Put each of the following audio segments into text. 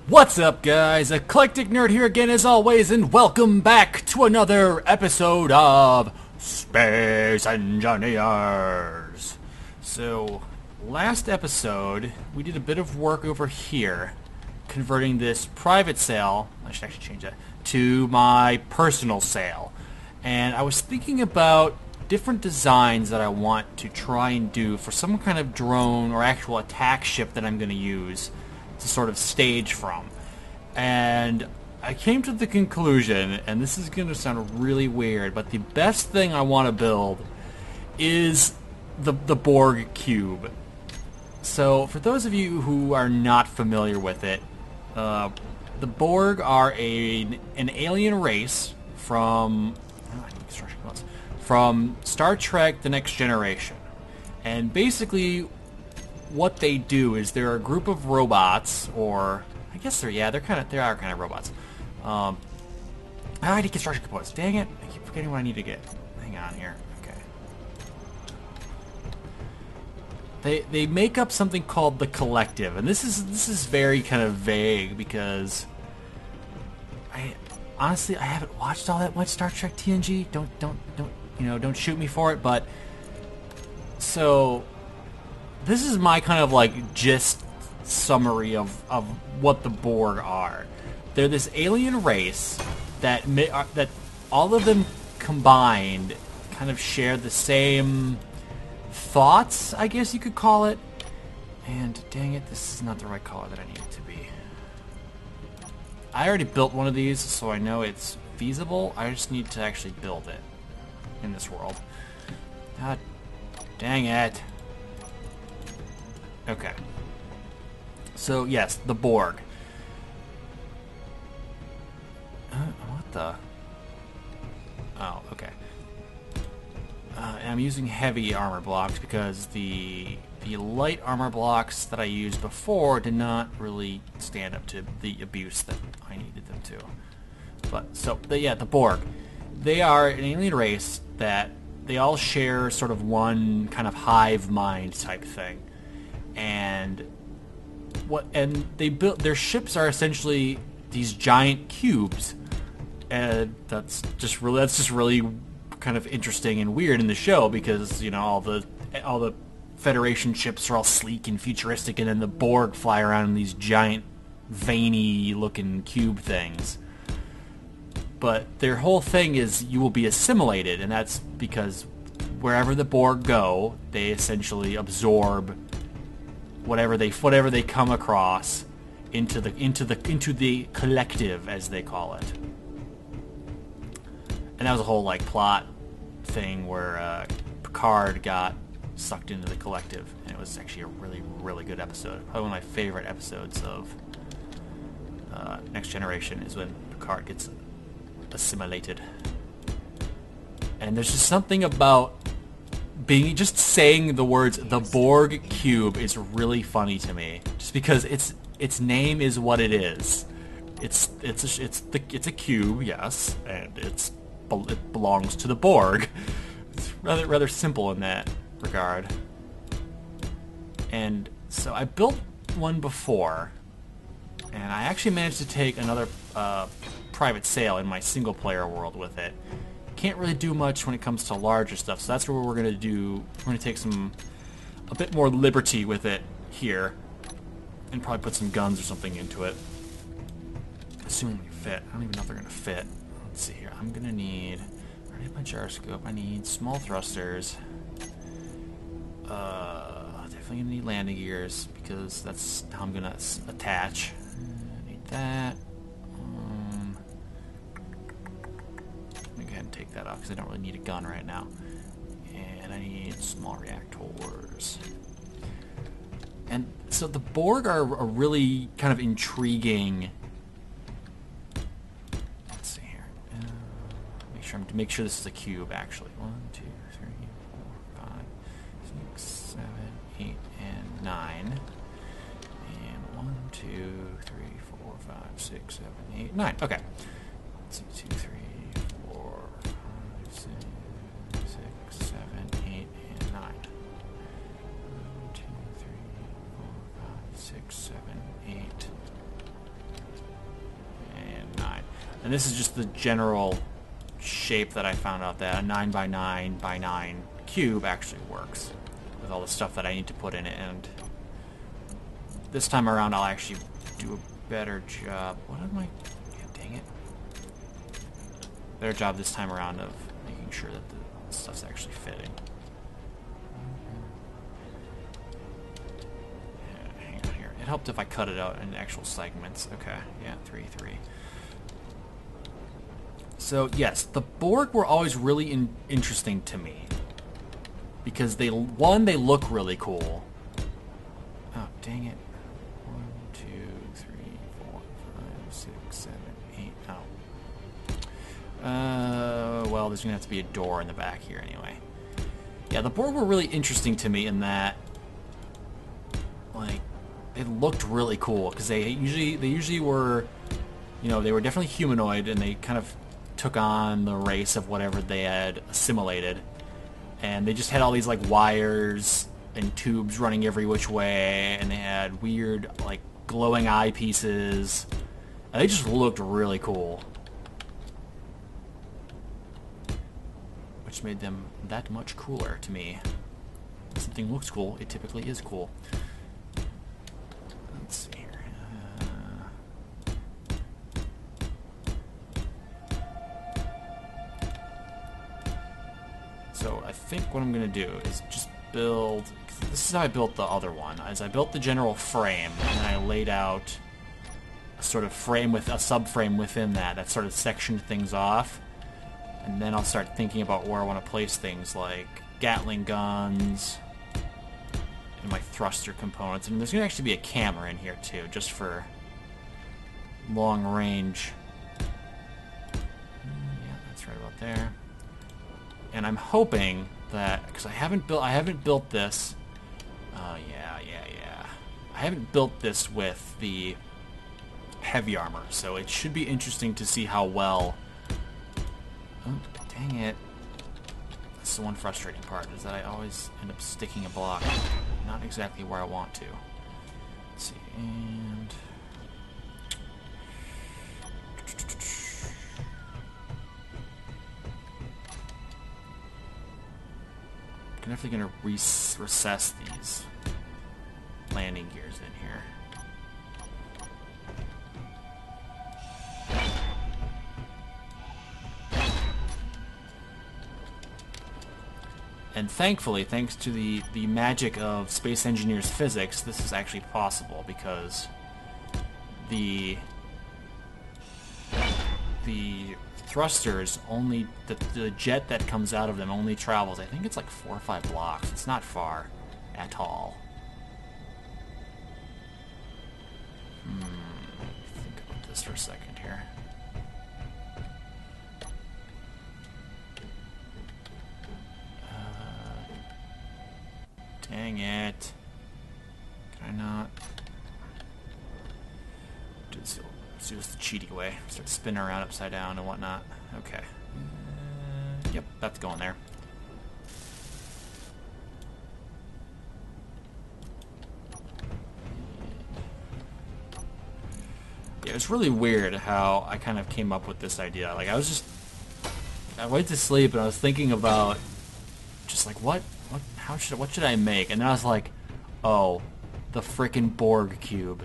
What's up, guys? Eclectic Nerd here again as always, and welcome back to another episode of Space Engineers. So, last episode, we did a bit of work over here, converting this private sale, I should actually change that, to my personal sale. And I was thinking about different designs that I want to try and do for some kind of drone or actual attack ship that I'm going to use to sort of stage from. And I came to the conclusion, and this is going to sound really weird, but the best thing I want to build is the Borg cube. So for those of you who are not familiar with it, the Borg are an alien race from Star Trek: The Next Generation. And basically what they do is they're a group of robots, or I guess they are kind of robots. I need construction components. Dang it! I keep forgetting what I need to get. Hang on here. Okay. They make up something called the Collective, and this is very kind of vague because I haven't watched all that much Star Trek TNG. Don't shoot me for it, but so this is my kind of like gist summary of what the Borg are. They're this alien race that all of them combined kind of share the same thoughts, I guess you could call it. And dang it, this is not the right color that I need it to be. I already built one of these, so I know it's feasible. I just need to actually build it in this world. God dang it. Okay. So, yes, the Borg. What the? Oh, okay. I'm using heavy armor blocks because the light armor blocks that I used before did not really stand up to the abuse that I needed them to. But, so, the Borg. They are an alien race that they all share sort of one kind of hive mind type thing. And they built their ships are essentially these giant cubes, and that's just really kind of interesting and weird in the show because all the Federation ships are all sleek and futuristic, and then the Borg fly around in these giant veiny looking cube things. But their whole thing is you will be assimilated, and that's because wherever the Borg go, they essentially absorb whatever they come across into the collective, as they call it. And that was a whole plot thing where Picard got sucked into the collective, and it was actually a really, really good episode. Probably one of my favorite episodes of Next Generation is when Picard gets assimilated. And there's just something about just saying the words "the Borg cube" is really funny to me, just because its name is what it is. It's a cube, yes, and it belongs to the Borg. It's rather simple in that regard. And so I built one before, and I actually managed to take another private sale in my single player world with it. Can't really do much when it comes to larger stuff, so that's what we're going to do. We're going to take a bit more liberty with it here, and probably put some guns or something into it. Assuming they fit. I don't even know if they're going to fit. Let's see here. I'm going to need... I already have my gyroscope. I need small thrusters. Definitely going to need landing gears, because that's how I'm going to attach. I need that. And take that off because I don't really need a gun right now. And I need small reactors. And so the Borg are a really kind of intriguing... Let's see here. Make sure this is a cube, actually. 1, 2, 3, 4, 5, 6, 7, 8, and 9. And 1, 2, 3, 4, 5, 6, 7, 8, 9. Okay. Let's see, 2, 3, 4, 5, 6, 7, 8, and 9. 1, 2, 3, 4, 5, 6, 7, 8. And this is just the general shape that I found out that a 9 by 9 by 9 cube actually works with all the stuff that I need to put in it. And this time around I'll actually do a better job. What am I... Yeah, dang it. Better job this time around of making sure that the stuff's actually fitting. Yeah, hang on here. It helped if I cut it out in actual segments. Okay, yeah, 3, 3. So yes, the Borg were always really interesting to me because they look really cool. Oh, dang it. 1, 2, 3, 4, 5, 6, 7, 8. Oh. Well, there's gonna have to be a door in the back here anyway. Yeah, the Borg were really interesting to me in that, like, it looked really cool because they usually were, you know, they were definitely humanoid and they kind of took on the race of whatever they had assimilated, and they just had all these like wires and tubes running every which way, and they had weird like glowing eyepieces, and they just looked really cool, which made them that much cooler to me. If something looks cool, it typically is cool. Let's see here. So I think what I'm going to do is just build... This is how I built the other one. As I built the general frame, and then I laid out a sort of frame with a subframe within that sort of sectioned things off. And then I'll start thinking about where I want to place things like Gatling guns and my thruster components. And there's going to actually be a camera in here too, just for long range. Yeah, that's right about there. And I'm hoping that, because I haven't built this. Yeah. I haven't built this with the heavy armor, so it should be interesting to see how well. Oh, dang it! That's the one frustrating part, is that I always end up sticking a block not exactly where I want to. Let's see, and I'm definitely going to recess these landing gears in here. And thankfully, thanks to the magic of space engineers' physics, this is actually possible because the thrusters only, the jet that comes out of them only travels, I think it's like 4 or 5 blocks. It's not far at all. Think about this for a second here. Dang it. Can I not? Let's do this the cheaty way. Start spinning around upside down and whatnot. Okay. Yep, that's going there. Yeah, it's really weird how I kind of came up with this idea. Like, I went to sleep and I was thinking about just like what should I make? And then I was like, oh, the frickin' Borg cube.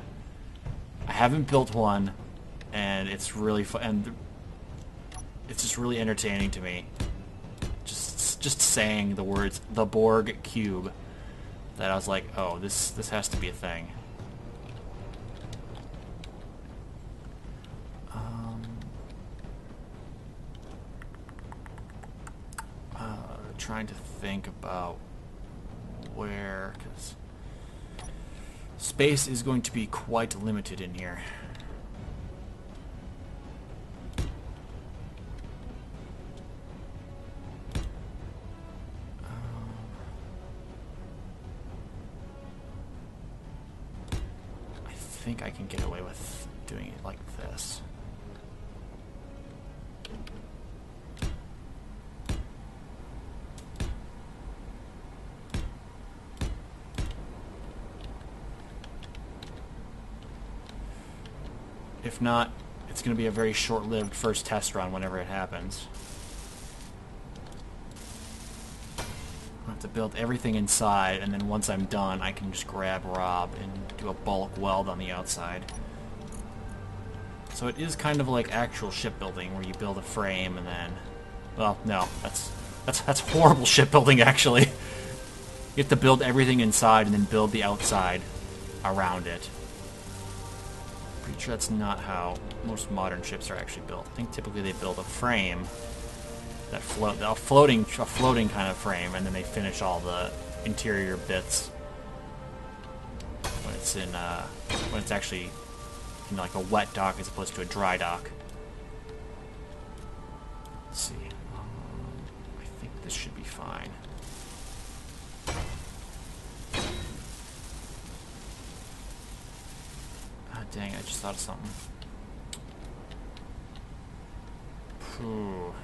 I haven't built one, and it's really fun, and it's just really entertaining to me. Just saying the words the Borg cube, that I was like, oh, this has to be a thing. Trying to think about where, because space is going to be quite limited in here. I think I can get away with doing it like this. it's going to be a very short-lived first test run whenever it happens. I'll have to build everything inside, and then once I'm done, I can just grab Rob and do a bulk weld on the outside. So it is kind of like actual shipbuilding, where you build a frame and then... Well, no, that's horrible shipbuilding, actually. You have to build everything inside and then build the outside around it. Pretty sure that's not how most modern ships are actually built. I think typically they build a frame that a floating kind of frame, and then they finish all the interior bits when it's in when it's actually in like a wet dock as opposed to a dry dock. Let's see. I think this should be fine. Ah, dang! I just thought of something. Phew.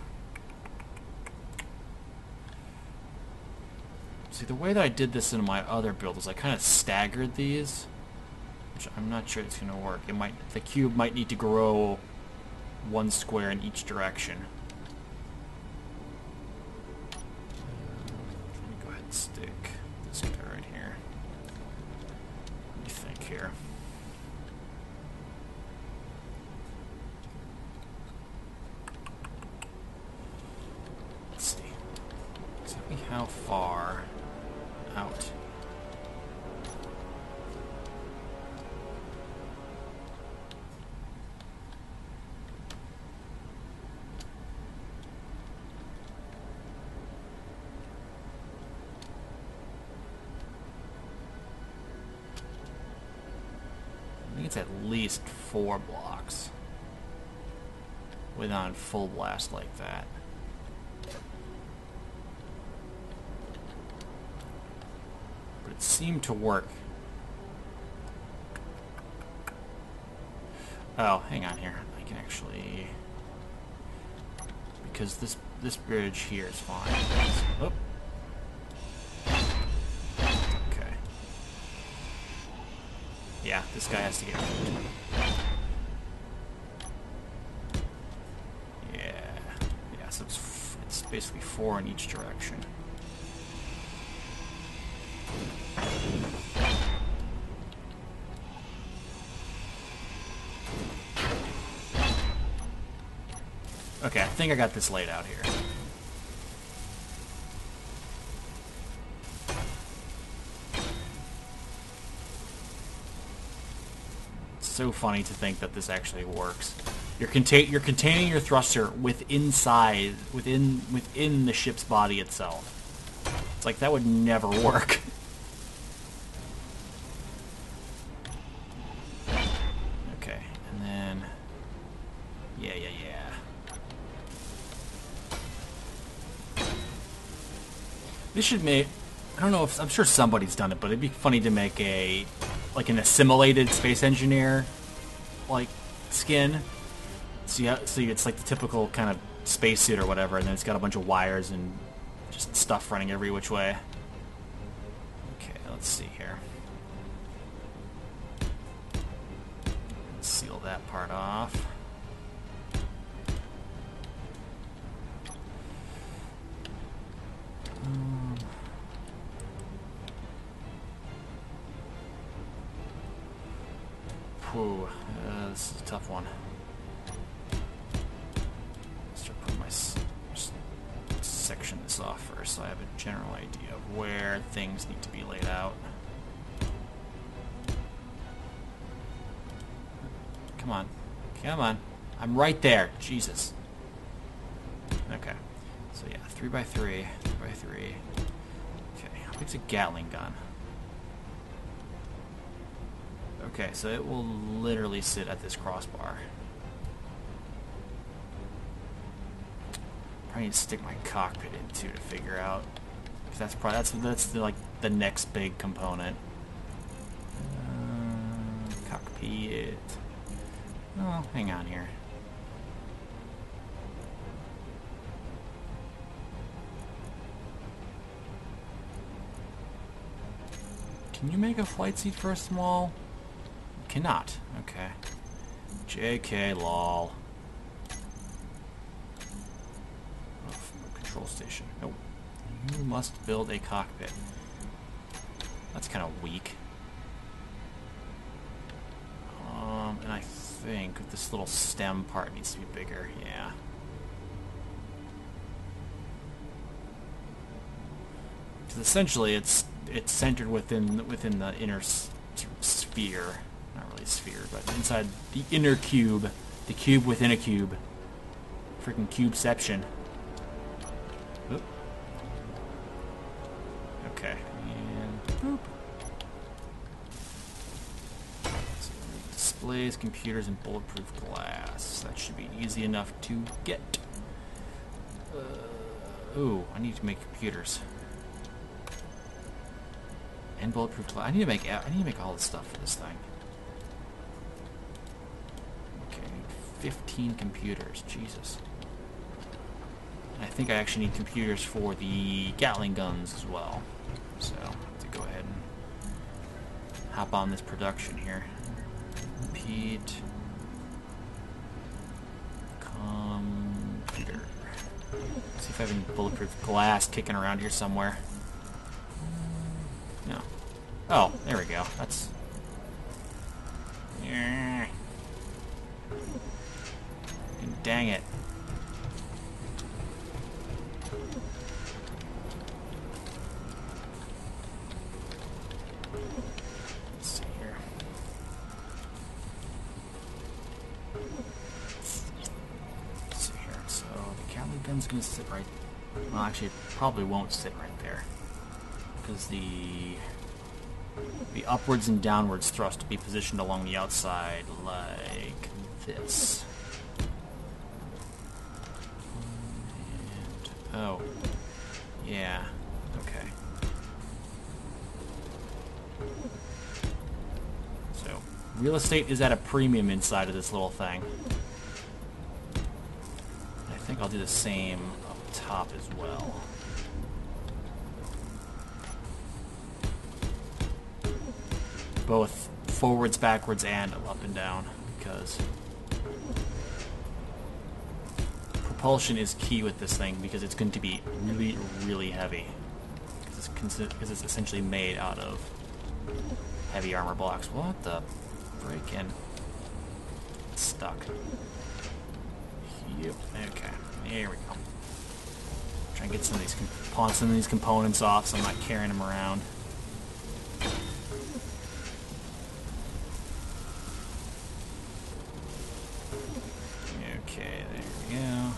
See, the way that I did this in my other build was I kind of staggered these, which I'm not sure it's going to work. The cube might need to grow one square in each direction. Let me go ahead and stick this guy right here. What do you think here? Let's see. Exactly how far out? I think it's at least 4 blocks with on full blast like that. It seemed to work. Oh, hang on here. I can actually, because this bridge here is fine. Oh. Okay. Yeah, this guy has to get moved. Yeah. So it's basically 4 in each direction. Okay, I think I got this laid out here. It's so funny to think that this actually works. You're containing your thruster within the ship's body itself. It's like that would never work. Okay, and then yeah. This should make, I don't know if, I'm sure somebody's done it, but it'd be funny to make like an assimilated space engineer, like, skin. So it's like the typical kind of spacesuit or whatever, and then it's got a bunch of wires and just stuff running every which way. Okay, let's see here. Let's seal that part off. Whew, this is a tough one. Start putting just section this off first so I have a general idea of where things need to be laid out. Come on. Come on. I'm right there. Jesus. Okay. So yeah, 3x3, 3x3. Okay, how big's a Gatling gun? Okay, so it will literally sit at this crossbar. Probably need to stick my cockpit in too to figure out. Cause that's the next big component. Cockpit. Oh, hang on here. Can you make a flight seat for a small? Cannot. Okay. JK, lol. Oh, control station. Nope. You must build a cockpit. That's kind of weak. And I think this little stem part needs to be bigger. Yeah. Because essentially, it's centered within the inner sphere. Not really sphere, but inside the inner cube. The cube within a cube. Freaking cubeception. Oop. Okay. And boop. So displays, computers, and bulletproof glass. That should be easy enough to get. Ooh, I need to make computers. And bulletproof glass. I need to make all this stuff for this thing. Okay, I need 15 computers. Jesus. And I think I actually need computers for the Gatling guns as well. So, I have to go ahead and hop on this production here. Repeat. Computer. See if I have any bulletproof glass kicking around here somewhere. No. Oh, there we go. That's... Yeah. Dang it. Let's see here. Let's see here. So the Gatling gun's gonna sit right... Well, actually, it probably won't sit right there. Because the upwards and downwards thrust will be positioned along the outside like this. And, oh, yeah, okay. So, real estate is at a premium inside of this little thing. I think I'll do the same up top as well. Both forwards, backwards, and up and down, because propulsion is key with this thing, because it's going to be really, really heavy. Because it's essentially made out of heavy armor blocks. What the frickin'? It's stuck. Yep. Okay. There we go. Try and get some of these components off, so I'm not carrying them around. Okay, there we go.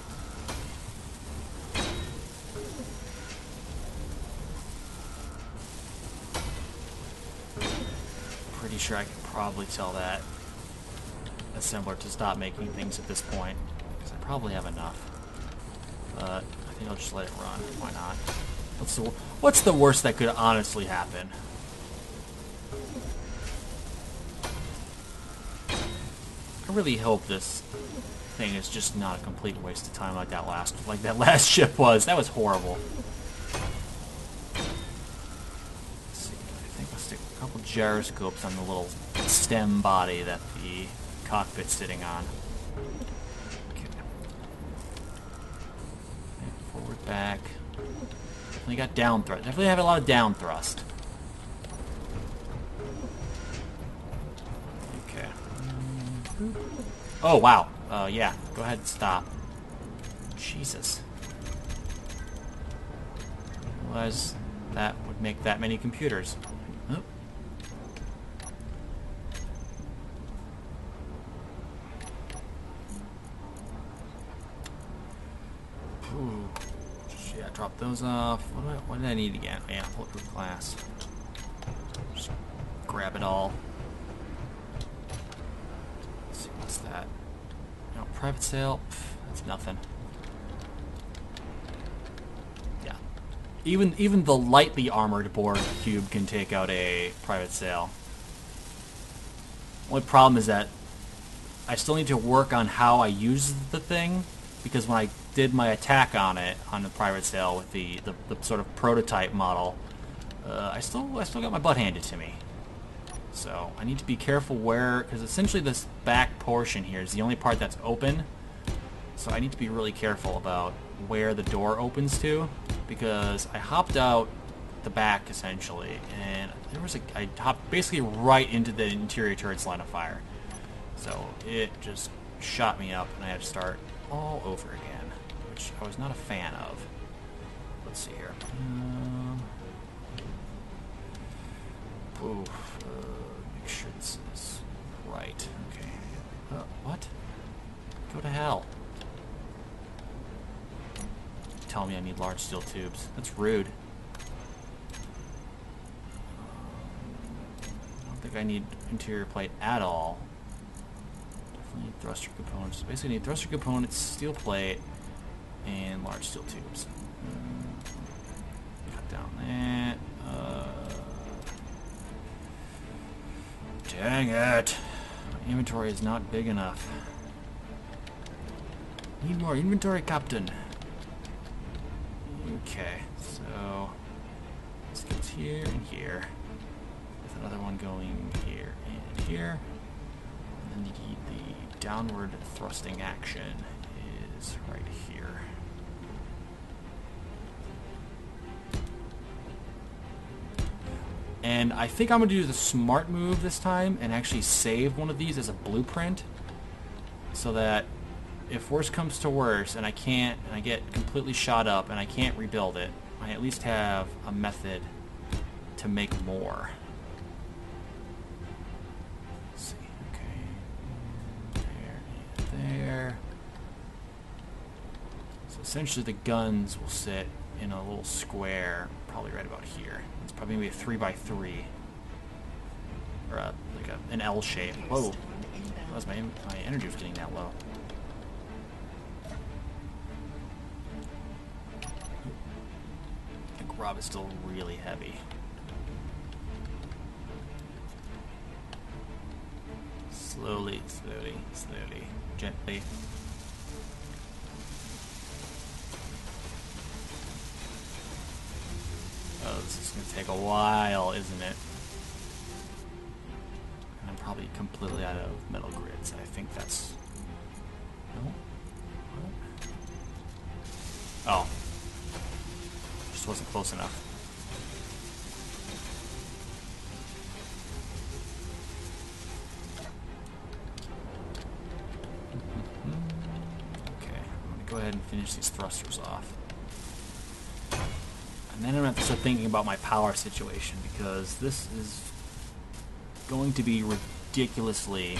Pretty sure I can probably tell that assembler to stop making things at this point, because I probably have enough. But I think I'll just let it run. Why not? What's the worst that could honestly happen? I really hope this thing is just not a complete waste of time like that last ship was. That was horrible. Let's see. I think I'll stick a couple gyroscopes on the little stem body that the cockpit's sitting on. Okay. And forward, back. Definitely got down thrust. Definitely have a lot of down thrust. Okay. Oh, wow. Yeah. Go ahead and stop. Jesus. I didn't realize that would make that many computers. Oh. Ooh. Yeah, drop those off. What did I need again? Oh, yeah, bulletproof glass. Just grab it all. Let's see, what's that? No, private sale. Pff, that's nothing. Yeah. Even the lightly armored Borg cube can take out a private sale. Only problem is that I still need to work on how I use the thing, because when I did my attack on it on the private sale with the sort of prototype model, I still got my butt handed to me. So I need to be careful where, because essentially this back portion here is the only part that's open. So I need to be really careful about where the door opens to, because I hopped out the back essentially, and I hopped basically right into the interior turret's line of fire. So it just shot me up, and I had to start all over again, which I was not a fan of. Let's see here. Make sure this is right. Okay. What? Go to hell. Tell me I need large steel tubes. That's rude. I don't think I need interior plate at all. Definitely need thruster components. Basically, I need thruster components, steel plate, and large steel tubes. Cut down that. Dang it! My inventory is not big enough. Need more inventory, Captain. Okay, so this goes here and here. With another one going here and here. And then the downward thrusting action is right here. And I think I'm going to do the smart move this time and actually save one of these as a blueprint, so that if worse comes to worse and I get completely shot up and I can't rebuild it, I at least have a method to make more. Let's see, okay, there and there. So essentially the guns will sit in a little square, probably right about here. It's probably going to be a 3x3, or like an L shape. Whoa, my energy was getting that low. I think Rob is still really heavy. Slowly, slowly, slowly, gently. Oh, this is going to take a while, isn't it? And I'm probably completely out of metal grids. I think that's... No? What? Oh. Just wasn't close enough. Okay, I'm going to go ahead and finish these thrusters off. And then I'm going to have to start thinking about my power situation, because this is going to be ridiculously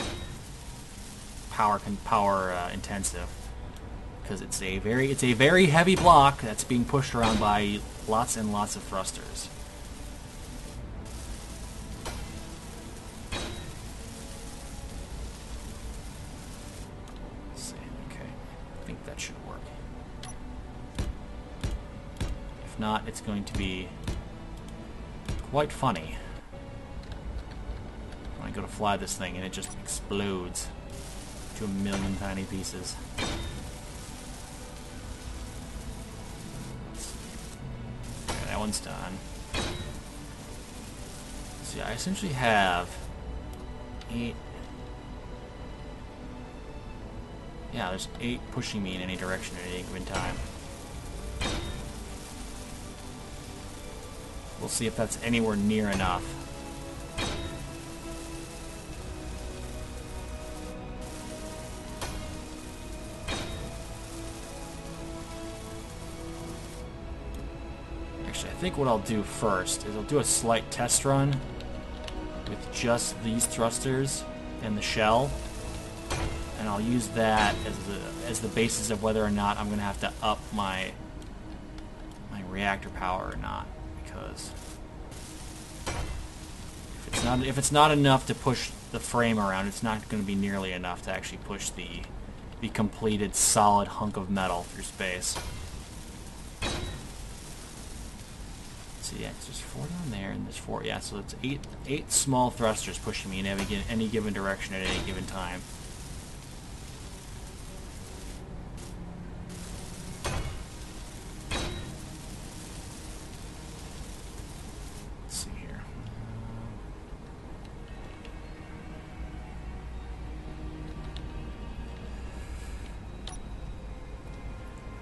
power intensive, because it's a very heavy block that's being pushed around by lots and lots of thrusters. Let's see. Okay, I think that should work. If not, it's going to be quite funny when I go to fly this thing and it just explodes to a million tiny pieces. Okay, that one's done. See, I essentially have 8. Yeah, there's 8 pushing me in any direction at any given time. We'll see if that's anywhere near enough. Actually, I think what I'll do first is I'll do a slight test run with just these thrusters and the shell, and I'll use that as the basis of whether or not I'm going to have to up my reactor power or not. Because if it's not enough to push the frame around, it's not going to be nearly enough to actually push the completed solid hunk of metal through space. So yeah, it's just 4 down there, and there's 4. Yeah, so it's 8 small thrusters pushing me in any given direction at any given time.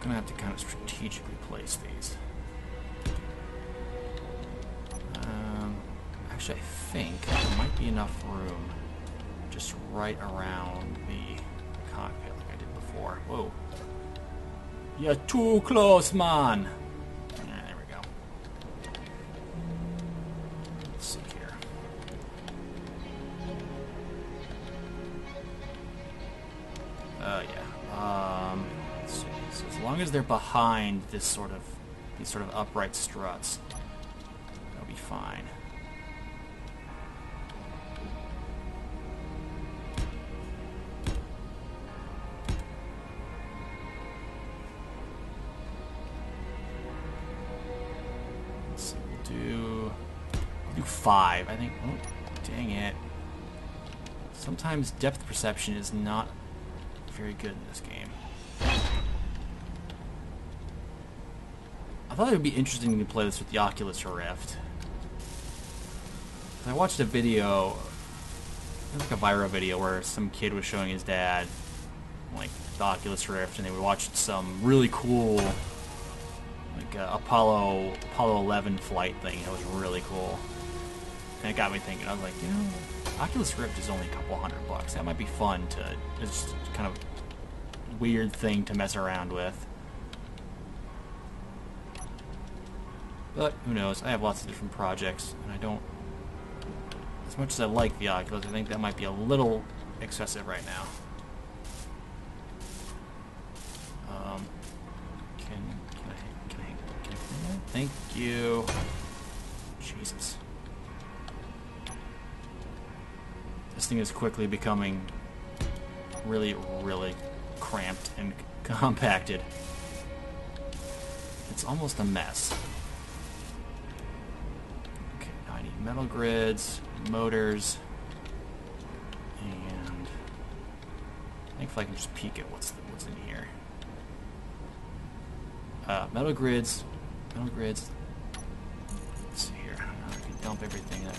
gonna have to kind of strategically place these. Actually, I think there might be enough room just right around the cockpit like I did before. Whoa. You're too close, man! Yeah, there we go. Let's see here. Yeah. Let's see. So as long as they're behind these sort of upright struts, they'll be fine. I'll do 5, I think. Oh, dang it. Sometimes depth perception is not very good in this game. I thought it would be interesting to play this with the Oculus Rift. I watched a video, it was like a viral video where some kid was showing his dad like the Oculus Rift, and they would watch some really cool like Apollo 11 flight thing. It was really cool, and it got me thinking. I was like, you know, Oculus Rift is only a couple $100. That might be fun to, it's just kind of weird thing to mess around with. But who knows? I have lots of different projects, and I don't, as much as I like the Oculus, I think that might be a little excessive right now. Can I thank you. Jesus. This thing is quickly becoming really, really cramped and compacted. It's almost a mess. Okay, now I need metal grids, motors, and I think if I can just peek at what's in here. Metal grids. Let's see here. I can dump everything that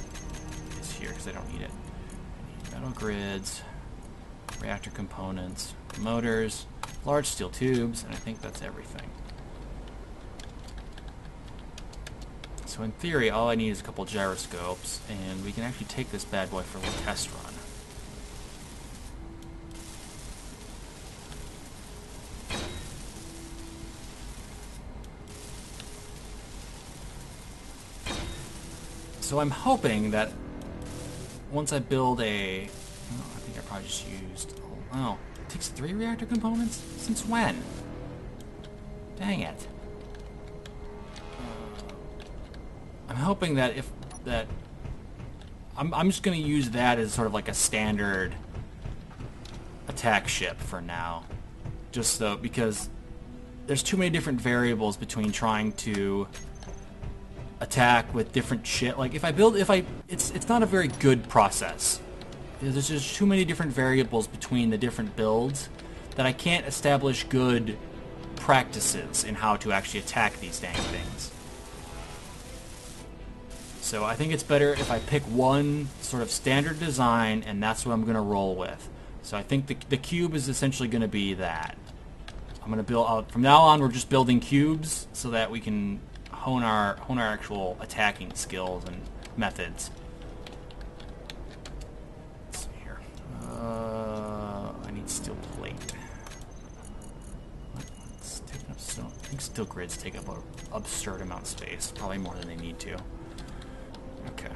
is here because I don't need it. I need metal grids, reactor components, motors, large steel tubes, and I think that's everything. So in theory, all I need is a couple gyroscopes, and we can actually take this bad boy for a little test run. So I'm hoping that once I build a... Oh, I think I probably just used... Oh, it takes 3 reactor components? Since when? Dang it. I'm hoping that if that... I'm just going to use that as sort of like a standard attack ship for now. Just so, because there's too many different variables between trying to attack with different shit. Like it's not a very good process. There's just too many different variables between the different builds that I can't establish good practices in how to actually attack these dang things. So I think it's better if I pick one sort of standard design, and that's what I'm going to roll with. So I think the cube is essentially going to be that. I'm going to build from now on. We're just building cubes so that we can hone our actual attacking skills and methods. Let's see here. I need steel plate. It's taking up so. I think steel grids take up an absurd amount of space, probably more than they need to. Okay.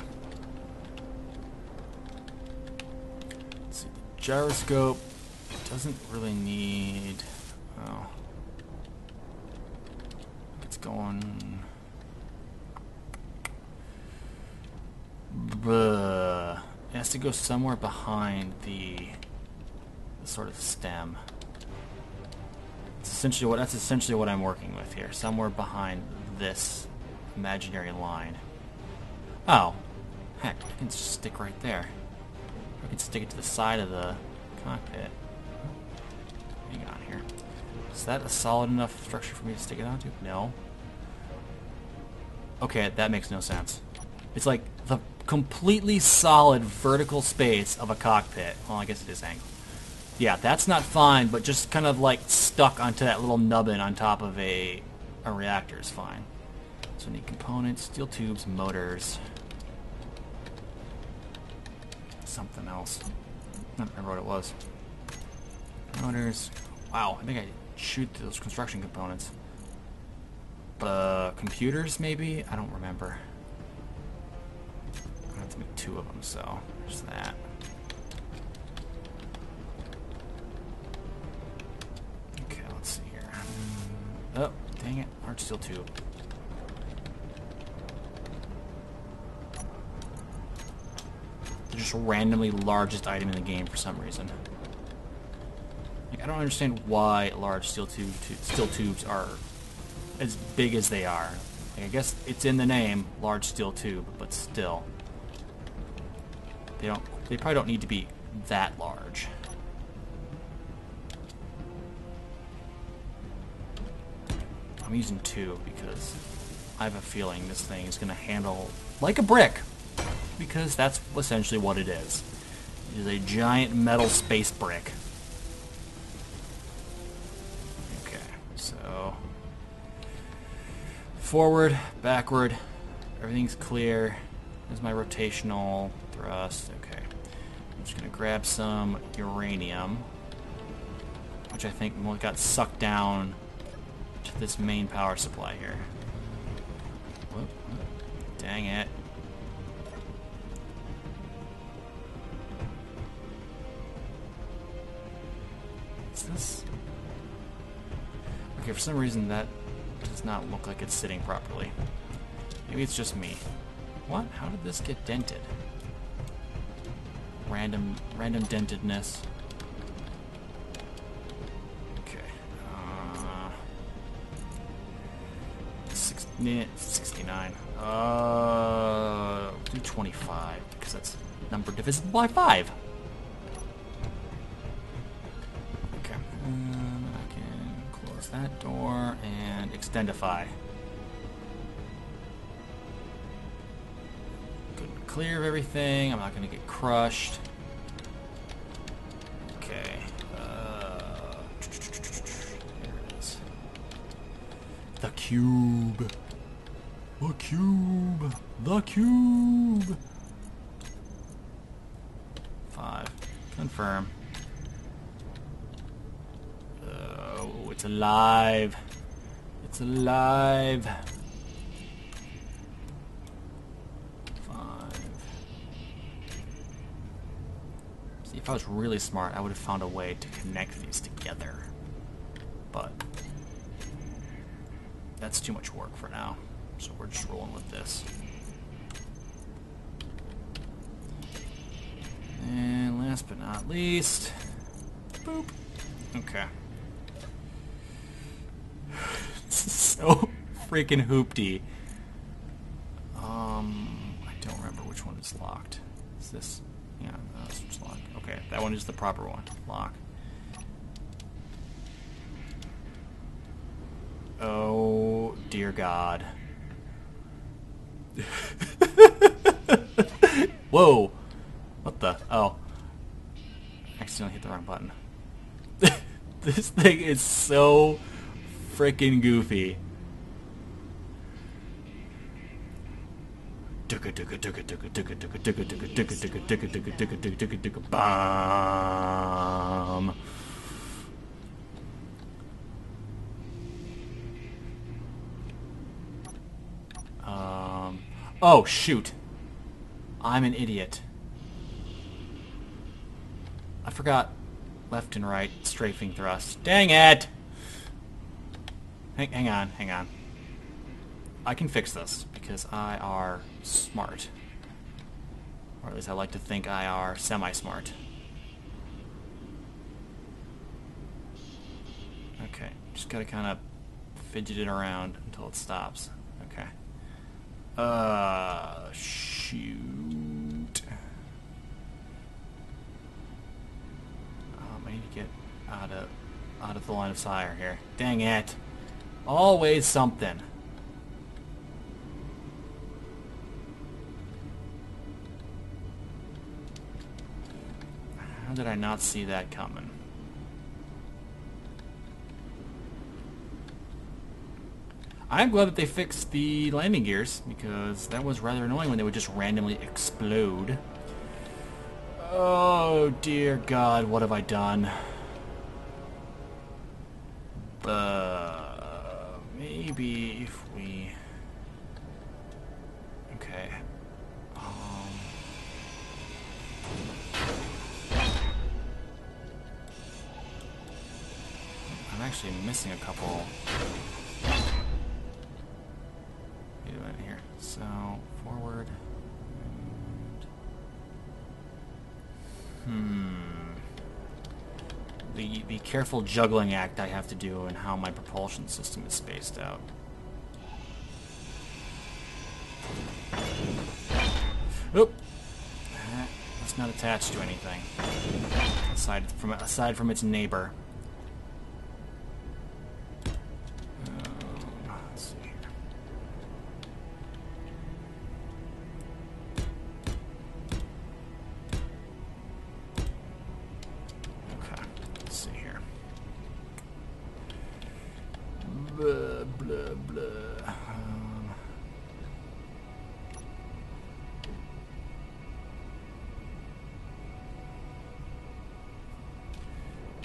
Let's see. The gyroscope doesn't really need. Oh. It's going. It has to go somewhere behind the sort of stem. That's essentially what I'm working with here. Somewhere behind this imaginary line. Oh, heck! I can just stick right there. I can stick it to the side of the cockpit. Hang on here. Is that a solid enough structure for me to stick it onto? No. Okay, that makes no sense. It's like the completely solid vertical space of a cockpit. Well, I guess it is angled. Yeah, that's not fine, but just kind of like stuck onto that little nubbin on top of a reactor is fine. So I need components, steel tubes, motors. Something else. I don't remember what it was. Motors. Wow, I think I shoot those construction components. Computers, maybe? I don't remember. I have to make 2 of them, so there's that. Okay, let's see here. Oh, dang it. Large steel tube. They're just randomly largest item in the game for some reason. Like, I don't understand why large steel tubes are as big as they are. Like, I guess it's in the name, large steel tube, but still. They probably don't need to be that large. I'm using 2 because I have a feeling this thing is going to handle like a brick. Because that's essentially what it is. It is a giant metal space brick. Okay, so forward, backward, everything's clear. There's my rotational thrust. Okay, I'm just gonna grab some uranium, which I think got sucked down to this main power supply here. Whoop, whoop. Dang it. This? Okay, for some reason that does not look like it's sitting properly. Maybe it's just me. What? How did this get dented? Random dentedness. Okay. 69. Do 25 because that's number divisible by 5. I can close that door and extendify. Good and clear of everything. I'm not going to get crushed. Okay. Here it is. The cube. The cube. The cube. 5. Confirm. It's alive. It's alive. 5. See, if I was really smart, I would have found a way to connect these together. But that's too much work for now. So we're just rolling with this. And last but not least, boop. Okay. This is so freaking hoopty. I don't remember which one is locked. Is this? Yeah, that's just locked. Okay, that one is the proper one. Lock. Oh, dear God. Whoa. What the? Oh. I accidentally hit the wrong button. This thing is so freaking goofy. Bomb. Oh shoot. I'm an idiot. I forgot left and right strafing thrust. Dang it! Hang on. I can fix this because I are smart. Or at least I like to think I are semi-smart. Okay, just gotta kind of fidget it around until it stops. Okay. Shoot. I need to get out of the line of fire here. Dang it. Always something. How did I not see that coming? I'm glad that they fixed the landing gears, because that was rather annoying when they would just randomly explode. Oh dear God, what have I done? Maybe if we... Okay. I'm actually missing a couple. Wait a minute here. So, forward. The careful juggling act I have to do and how my propulsion system is spaced out. Oop! That's not attached to anything. Aside from its neighbor. Let's see here. Okay, let's see here. Blah, blah, blah.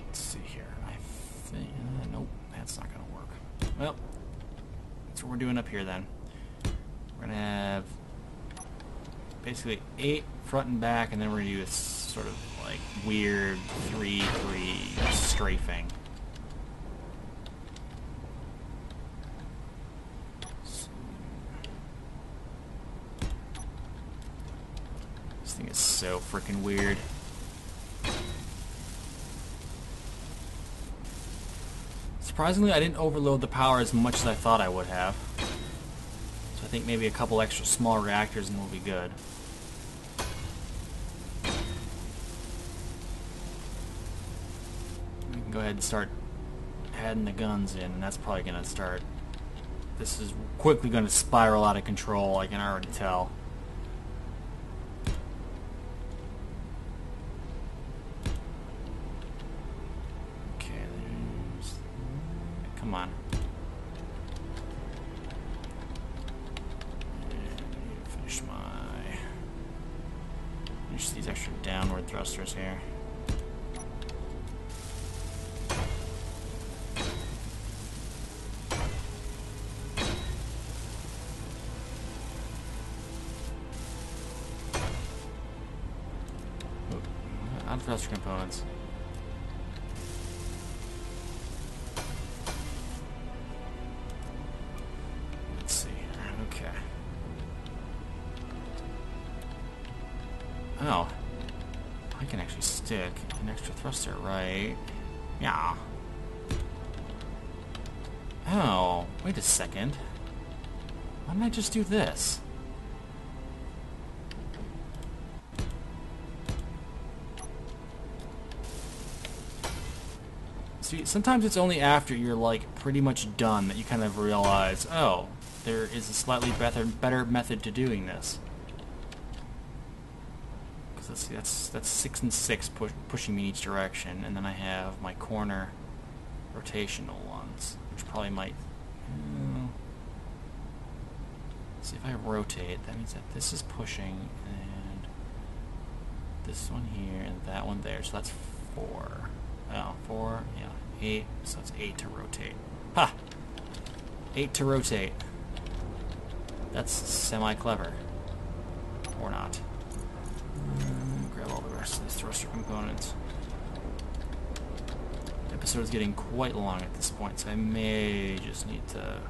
Let's see here. I think... nope, that's not going to work. Well, that's what we're doing up here then. We're going to have basically 8 front and back, and then we're going to do this sort of like weird 3-3 strafing. This thing is so freaking weird. Surprisingly, I didn't overload the power as much as I thought I would have. So I think maybe a couple extra small reactors and we'll be good. We can go ahead and start adding the guns in, and that's probably going to start... This is quickly going to spiral out of control, I can already tell. Come on. Finish these extra downward thrusters here. Out of thruster components. Oh, I can actually stick an extra thruster, right? Yeah. Oh, wait a second. Why didn't I just do this? See, sometimes it's only after you're like pretty much done that you kind of realize, oh, there is a slightly better method to doing this. Let's see, that's 6 and 6 pushing me in each direction, and then I have my corner rotational ones, which probably might... Let's see, if I rotate, that means that this is pushing, and this one here, and that one there, so that's 4. Oh, 4, yeah, 8, so that's 8 to rotate. Ha! 8 to rotate. That's semi-clever. Or not. Grab all the rest of these thruster components. The episode is getting quite long at this point, so I may just need to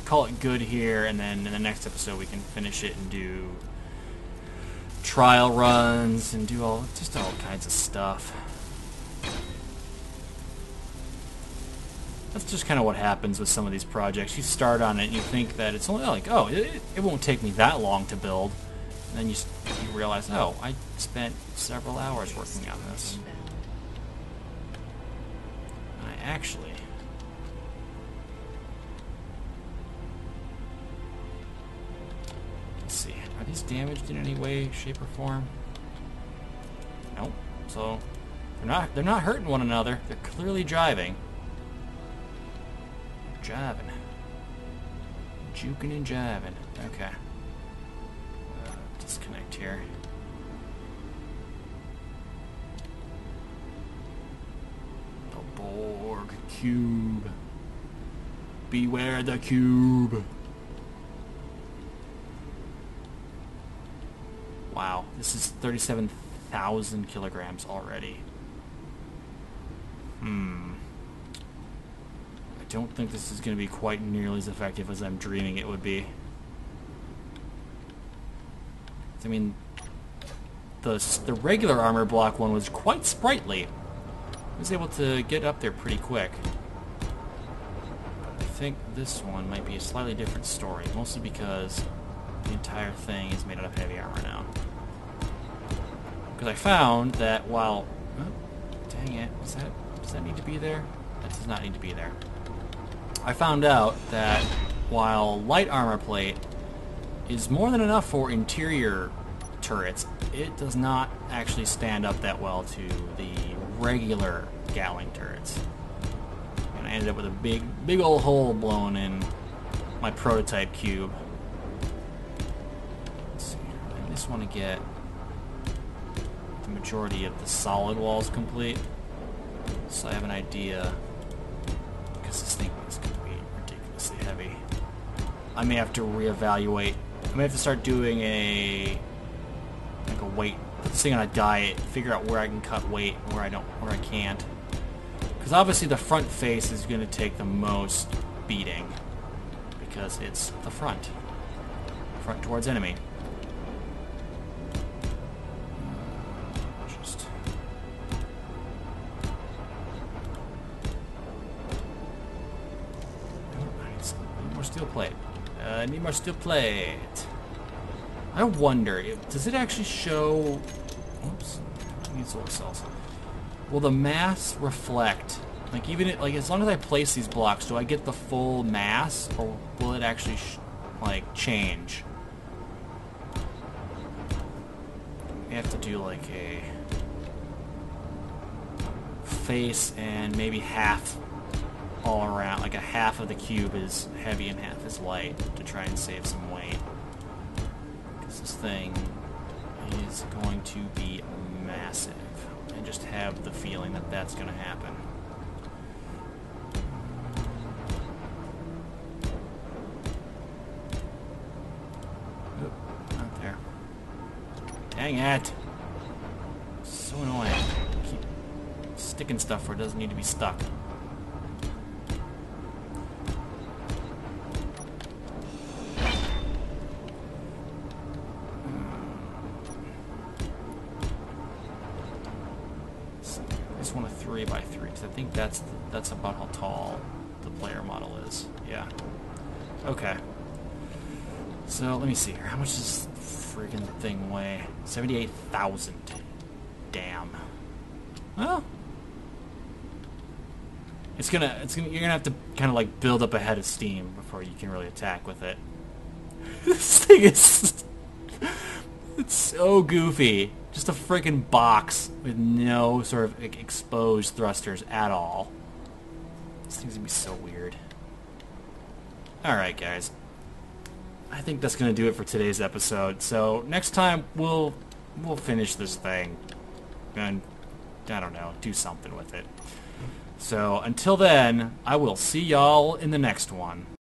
call it good here, and then in the next episode we can finish it and do trial runs and do all kinds of stuff. That's just kind of what happens with some of these projects. You start on it and you think that it's only like, oh, it won't take me that long to build. And then you realize, oh, I spent several hours working on this. And I actually... Let's see. Are these damaged in any way, shape, or form? Nope. So, they're not hurting one another. They're clearly driving. Driving. Juking and jiving. Okay. Disconnect here. The Borg cube. Beware the cube. Wow, this is 37,000 kilograms already. I don't think this is going to be quite nearly as effective as I'm dreaming it would be. I mean, the regular armor block one was quite sprightly. I was able to get up there pretty quick. I think this one might be a slightly different story, mostly because the entire thing is made out of heavy armor now. Because I found that while... Oh, dang it. Does that need to be there? That does not need to be there. I found out that while light armor plate is more than enough for interior turrets, it does not actually stand up that well to the regular Gatling turrets. And I ended up with a big old hole blown in my prototype cube. Let's see. I just want to get the majority of the solid walls complete, so I have an idea, because this thing is going to be ridiculously heavy. I may have to reevaluate. I may have to start doing a weight, put this thing on a diet, figure out where I can cut weight, where I can't. Because obviously the front face is going to take the most beating, because it's the front towards enemy. Steel plate. I need more steel plate. I wonder, does it actually show... Oops. I need solar cells. Will the mass reflect? Like, even like as long as I place these blocks, do I get the full mass, or will it actually like change? We have to do like a face and maybe half all around, like a half of the cube is heavy and half is light, to try and save some weight. Because this thing is going to be massive. I just have the feeling that that's going to happen. Oop, not there. Dang it! So annoying. Keep sticking stuff where it doesn't need to be stuck. I just want a 3x3 because I think that's about how tall the player model is. Yeah. Okay. So let me see here. How much does this friggin' thing weigh? 78,000. Damn. Well, you're gonna have to kind of like build up a head of steam before you can really attack with it. This thing is it's so goofy. Just a freaking box with no sort of exposed thrusters at all. This thing's gonna be so weird. Alright, guys. I think that's gonna do it for today's episode. So next time we'll finish this thing and I don't know, do something with it. So until then, I will see y'all in the next one.